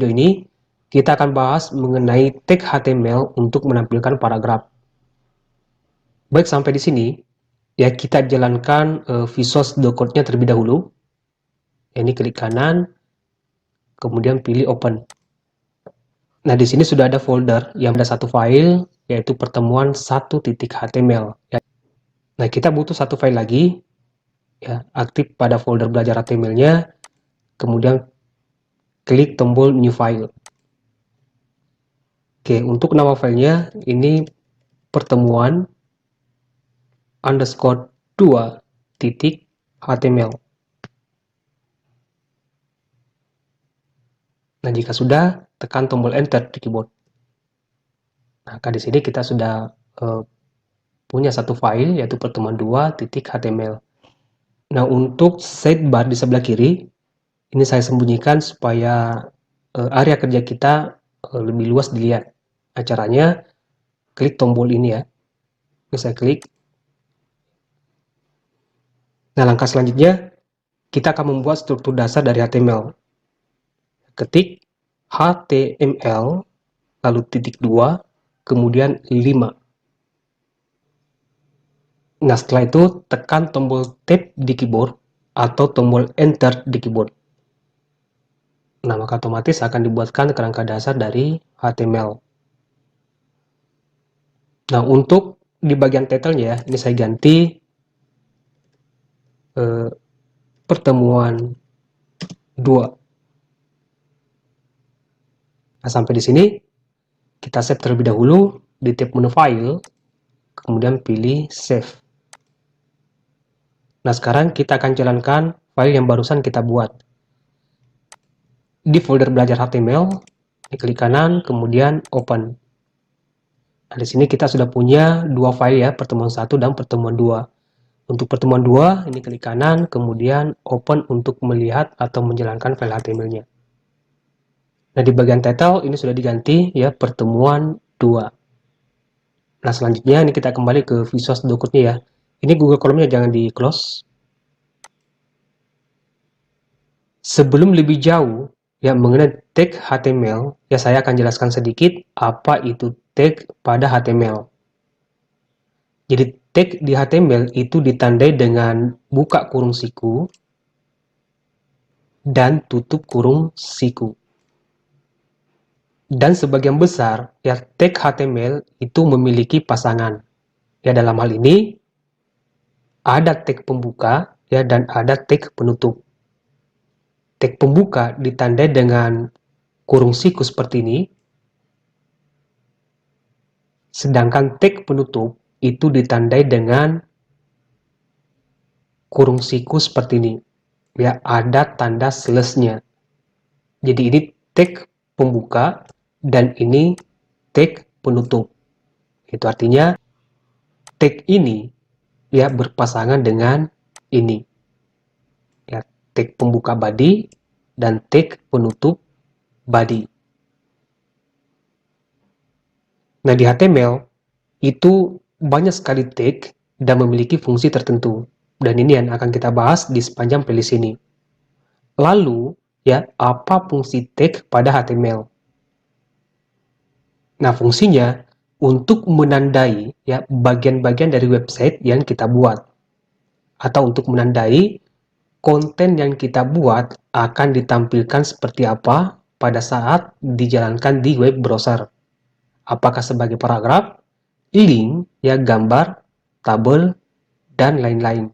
video ini, kita akan bahas mengenai tag HTML untuk menampilkan paragraf. Baik, sampai di sini, ya kita jalankan Visual Studio Code-nya terlebih dahulu. Ini klik kanan, kemudian pilih Open. Nah, di sini sudah ada folder yang ada satu file, yaitu pertemuan 1.html. Nah, kita butuh satu file lagi, ya, aktif pada folder belajar HTML-nya, kemudian klik tombol New File. Oke, untuk nama filenya ini pertemuan _2.html. Nah, jika sudah, tekan tombol Enter di keyboard. Nah, di sini kita sudah punya satu file, yaitu pertemuan 2.html. Nah, untuk sidebar di sebelah kiri, ini saya sembunyikan supaya area kerja kita lebih luas dilihat. Nah, caranya klik tombol ini ya. Ini saya klik. Nah, langkah selanjutnya, kita akan membuat struktur dasar dari HTML. Ketik HTML, lalu titik 2, kemudian 5. Nah, setelah itu tekan tombol Tab di keyboard atau tombol Enter di keyboard. Nah, maka otomatis akan dibuatkan kerangka dasar dari HTML. Nah, untuk di bagian title-nya ya, ini saya ganti pertemuan 2. Nah, sampai di sini kita save terlebih dahulu di tab menu File, kemudian pilih Save. Nah, sekarang kita akan jalankan file yang barusan kita buat. Di folder belajar HTML, klik kanan, kemudian Open. Nah, di sini kita sudah punya dua file ya, pertemuan 1 dan pertemuan 2. Untuk pertemuan 2, ini klik kanan, kemudian Open untuk melihat atau menjalankan file HTML-nya. Nah, di bagian title ini sudah diganti ya, pertemuan 2. Nah, selanjutnya ini kita kembali ke Visual Studio Code-nya ya. Ini Google Chrome-nya jangan di-close. Sebelum lebih jauh ya mengenai tag HTML, ya saya akan jelaskan sedikit apa itu tag pada HTML. Jadi tag di HTML itu ditandai dengan buka kurung siku dan tutup kurung siku. Dan sebagian besar ya tag HTML itu memiliki pasangan. Ya, dalam hal ini ada tag pembuka ya dan ada tag penutup. Tag pembuka ditandai dengan kurung siku seperti ini, sedangkan tag penutup itu ditandai dengan kurung siku seperti ini. Ya, ada tanda slash-nya. Jadi ini tag pembuka dan ini tag penutup. Itu artinya tag ini ya berpasangan dengan ini. Ya, tag pembuka body dan tag penutup body. Nah, di HTML itu banyak sekali tag dan memiliki fungsi tertentu. Dan ini yang akan kita bahas di sepanjang playlist ini. Lalu, ya, apa fungsi tag pada HTML? Nah, fungsinya untuk menandai ya bagian-bagian dari website yang kita buat. Atau untuk menandai konten yang kita buat akan ditampilkan seperti apa pada saat dijalankan di web browser. Apakah sebagai paragraf, link, ya gambar, tabel, dan lain-lain.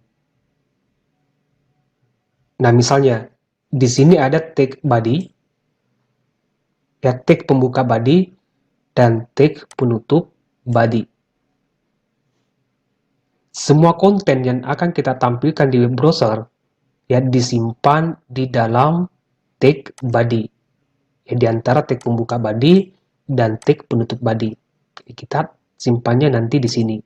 Nah, misalnya di sini ada tag body, ya tag pembuka body dan tag penutup body. Semua konten yang akan kita tampilkan di web browser ya disimpan di dalam tag body. Ya, di antara tag pembuka body dan tag penutup body. Jadi kita simpannya nanti di sini.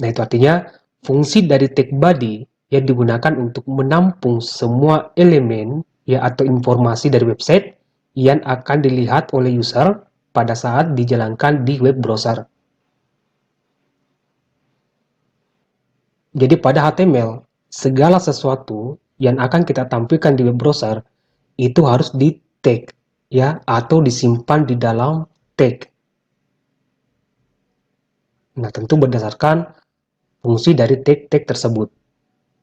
Nah, itu artinya fungsi dari tag body yang digunakan untuk menampung semua elemen ya atau informasi dari website yang akan dilihat oleh user pada saat dijalankan di web browser. Jadi pada HTML, segala sesuatu yang akan kita tampilkan di web browser itu harus di tag ya, atau disimpan di dalam tag. Nah, tentu berdasarkan fungsi dari tag-tag tersebut.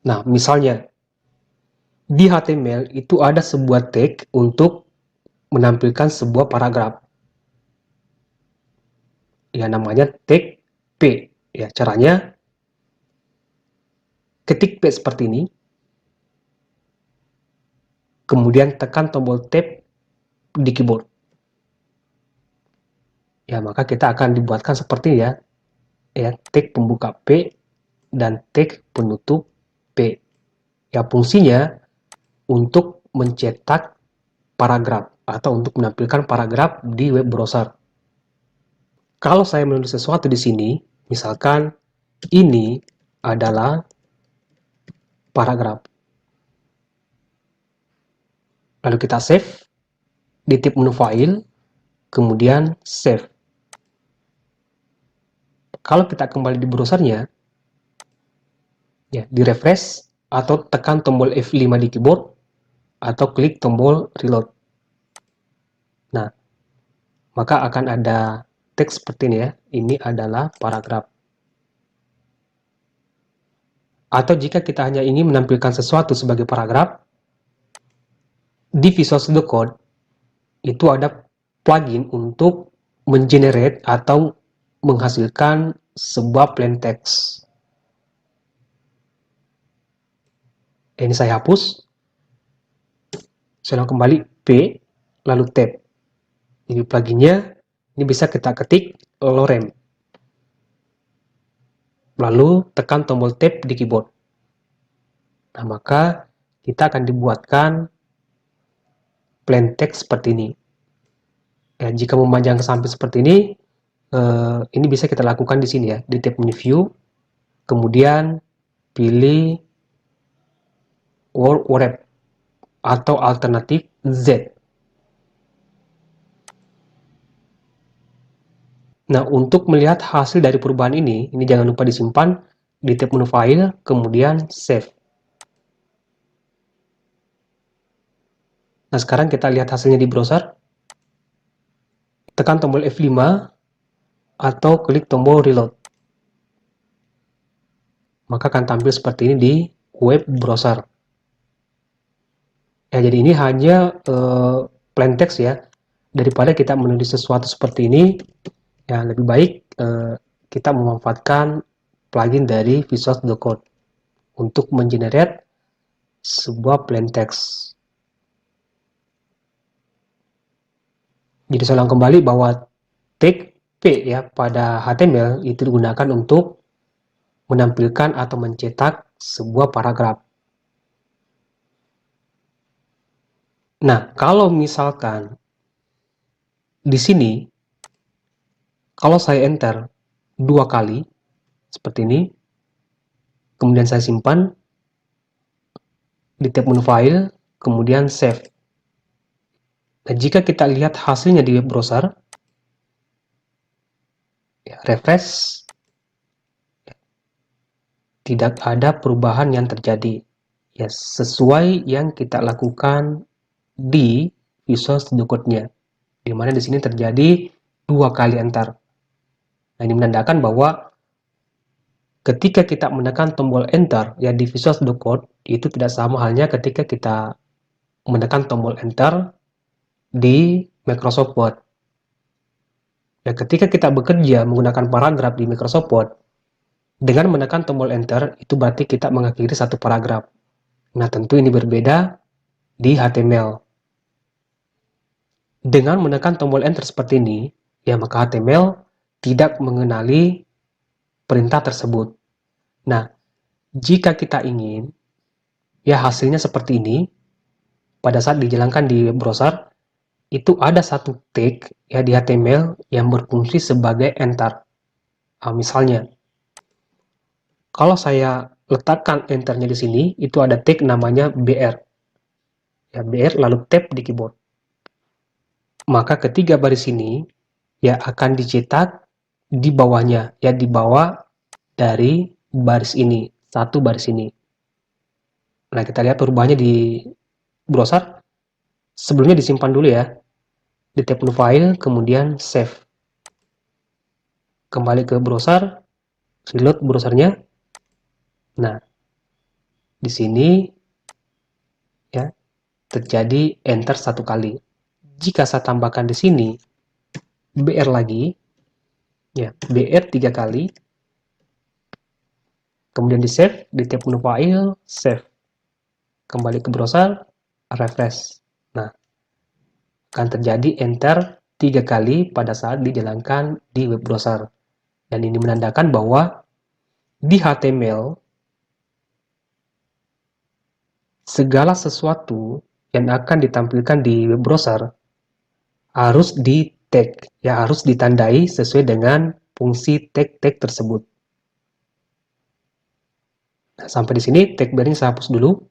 Nah, misalnya di HTML itu ada sebuah tag untuk menampilkan sebuah paragraf. Ya, namanya tag P. Ya, caranya ketik P seperti ini, kemudian tekan tombol Tab di keyboard. Ya, maka kita akan dibuatkan seperti ya, tag pembuka P dan tag penutup P. Ya, fungsinya untuk mencetak paragraf atau untuk menampilkan paragraf di web browser. Kalau saya menulis sesuatu di sini, misalkan ini adalah paragraf. Lalu kita save di tip menu file, kemudian save. Kalau kita kembali di browsernya, ya, di refresh atau tekan tombol F5 di keyboard atau klik tombol reload. Nah, maka akan ada teks seperti ini ya. Ini adalah paragraf. Atau jika kita hanya ingin menampilkan sesuatu sebagai paragraf, di Visual Studio Code itu ada plugin untuk mengenerate atau menghasilkan sebuah plain text. Ini saya hapus. Saya kembali P, lalu tab. Ini pluginnya, ini bisa kita ketik lorem. Lalu tekan tombol tab di keyboard. Nah, maka kita akan dibuatkan plain text seperti ini. Ya, jika memanjang sampai seperti ini bisa kita lakukan di sini ya, di tab menu view, kemudian pilih Word Wrap atau alternatif Z. Nah, untuk melihat hasil dari perubahan ini jangan lupa disimpan di tab menu file, kemudian save. Nah, sekarang kita lihat hasilnya di browser. Tekan tombol F5 atau klik tombol reload. Maka akan tampil seperti ini di web browser. Ya, jadi ini hanya plain text ya. Daripada kita menulis sesuatu seperti ini, ya lebih baik kita memanfaatkan plugin dari Visual Studio Code untuk mengenerate sebuah plain text. Jadi saya ulang kembali bahwa tag P ya pada HTML itu digunakan untuk menampilkan atau mencetak sebuah paragraf. Nah, kalau misalkan di sini, kalau saya enter 2 kali, seperti ini, kemudian saya simpan di tab menu file, kemudian save. Nah, jika kita lihat hasilnya di web browser, ya, refresh, tidak ada perubahan yang terjadi. Ya, sesuai yang kita lakukan di Visual Studio Code-nya, di mana di sini terjadi 2 kali enter. Nah, ini menandakan bahwa ketika kita menekan tombol enter ya di Visual Studio Code, itu tidak sama halnya ketika kita menekan tombol enter di Microsoft Word. Ya, ketika kita bekerja menggunakan paragraf di Microsoft Word, dengan menekan tombol enter, itu berarti kita mengakhiri satu paragraf. Nah, tentu ini berbeda di HTML. Dengan menekan tombol enter seperti ini, ya maka HTML tidak mengenali perintah tersebut. Nah, jika kita ingin, ya hasilnya seperti ini, pada saat dijalankan di web browser, itu ada satu tag ya di HTML yang berfungsi sebagai enter. Nah, misalnya, kalau saya letakkan enternya di sini, itu ada tag namanya BR. Ya, BR lalu tab di keyboard. Maka ketiga baris ini ya akan dicetak di bawahnya, ya di bawah dari baris ini, satu baris ini. Nah, kita lihat perubahannya di browser. Sebelumnya disimpan dulu ya, di tab New File, kemudian Save. Kembali ke browser, reload browsernya. Nah, di sini ya terjadi enter satu kali. Jika saya tambahkan di sini BR lagi, ya BR 3 kali, kemudian di save, di tab New File, save. Kembali ke browser, refresh. Nah, akan terjadi enter 3 kali pada saat dijalankan di web browser. Dan ini menandakan bahwa di HTML, segala sesuatu yang akan ditampilkan di web browser harus di tag, ya harus ditandai sesuai dengan fungsi tag-tag tersebut. Nah, sampai di sini tag bearing saya hapus dulu.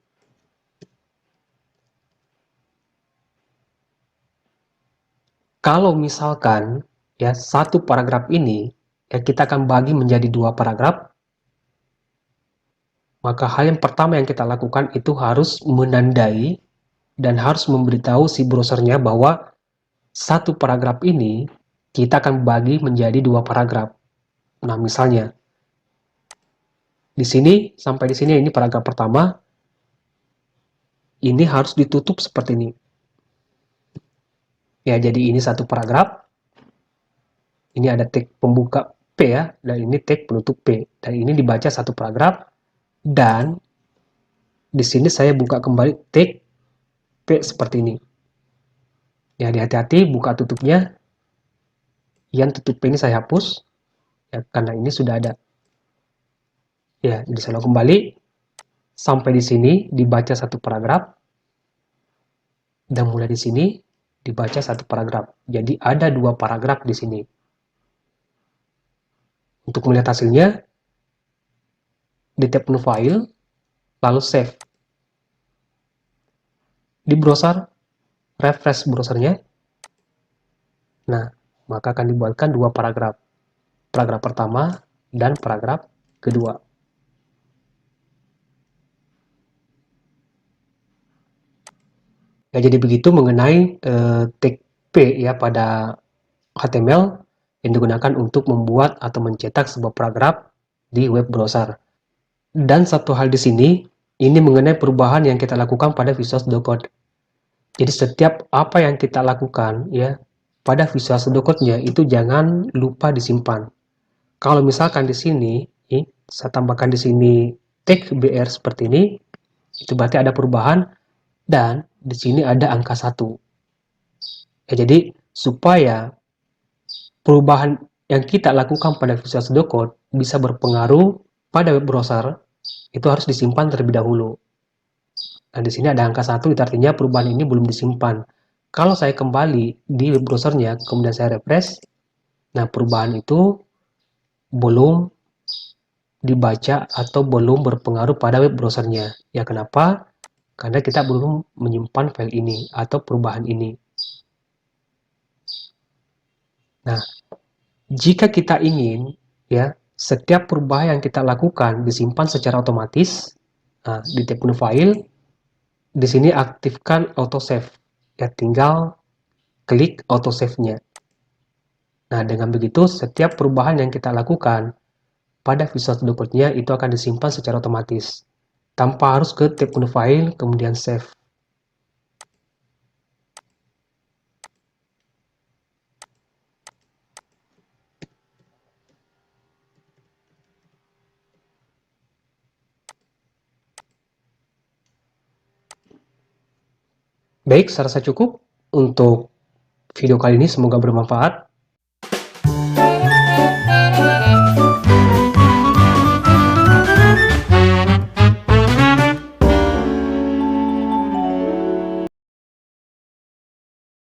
Kalau misalkan ya satu paragraf ini ya kita akan bagi menjadi 2 paragraf, maka hal yang pertama yang kita lakukan itu harus menandai dan harus memberitahu si browsernya bahwa satu paragraf ini kita akan bagi menjadi 2 paragraf. Nah, misalnya di sini sampai di sini ini paragraf pertama, ini harus ditutup seperti ini. Ya, jadi ini satu paragraf. Ini ada tag pembuka P ya, dan ini tag penutup P. Dan ini dibaca satu paragraf, dan di sini saya buka kembali tag P seperti ini. Ya, hati-hati buka tutupnya. Yang tutup P ini saya hapus, ya, karena ini sudah ada. Ya, jadi saya ulang kembali. Sampai di sini dibaca satu paragraf, dan mulai di sini dibaca satu paragraf. Jadi ada 2 paragraf di sini. Untuk melihat hasilnya, di tab New File, lalu Save. Di browser, refresh browsernya. Nah, maka akan dibuatkan 2 paragraf. Paragraf pertama dan paragraf kedua. Ya, jadi begitu mengenai tag P ya pada HTML yang digunakan untuk membuat atau mencetak sebuah paragraf di web browser. Dan satu hal di sini, ini mengenai perubahan yang kita lakukan pada Visual Studio Code. Jadi setiap apa yang kita lakukan ya pada Visual Studio Code-nya itu jangan lupa disimpan. Kalau misalkan di sini, saya tambahkan di sini tag BR seperti ini, itu berarti ada perubahan, dan di sini ada angka 1. Ya, jadi supaya perubahan yang kita lakukan pada Visual Studio Code bisa berpengaruh pada web browser, itu harus disimpan terlebih dahulu. Nah, di sini ada angka 1, itu artinya perubahan ini belum disimpan. Kalau saya kembali di web browsernya, kemudian saya refresh, nah perubahan itu belum dibaca atau belum berpengaruh pada web browsernya. Ya, kenapa? Karena kita belum menyimpan file ini atau perubahan ini. Nah, jika kita ingin ya setiap perubahan yang kita lakukan disimpan secara otomatis, nah, di tab New File, di sini aktifkan autosave. Ya, tinggal klik autosave-nya. Nah, dengan begitu setiap perubahan yang kita lakukan pada Visual Studio Code-nya itu akan disimpan secara otomatis, tanpa harus ke tab New File kemudian save. Baik, saya rasa cukup untuk video kali ini, semoga bermanfaat.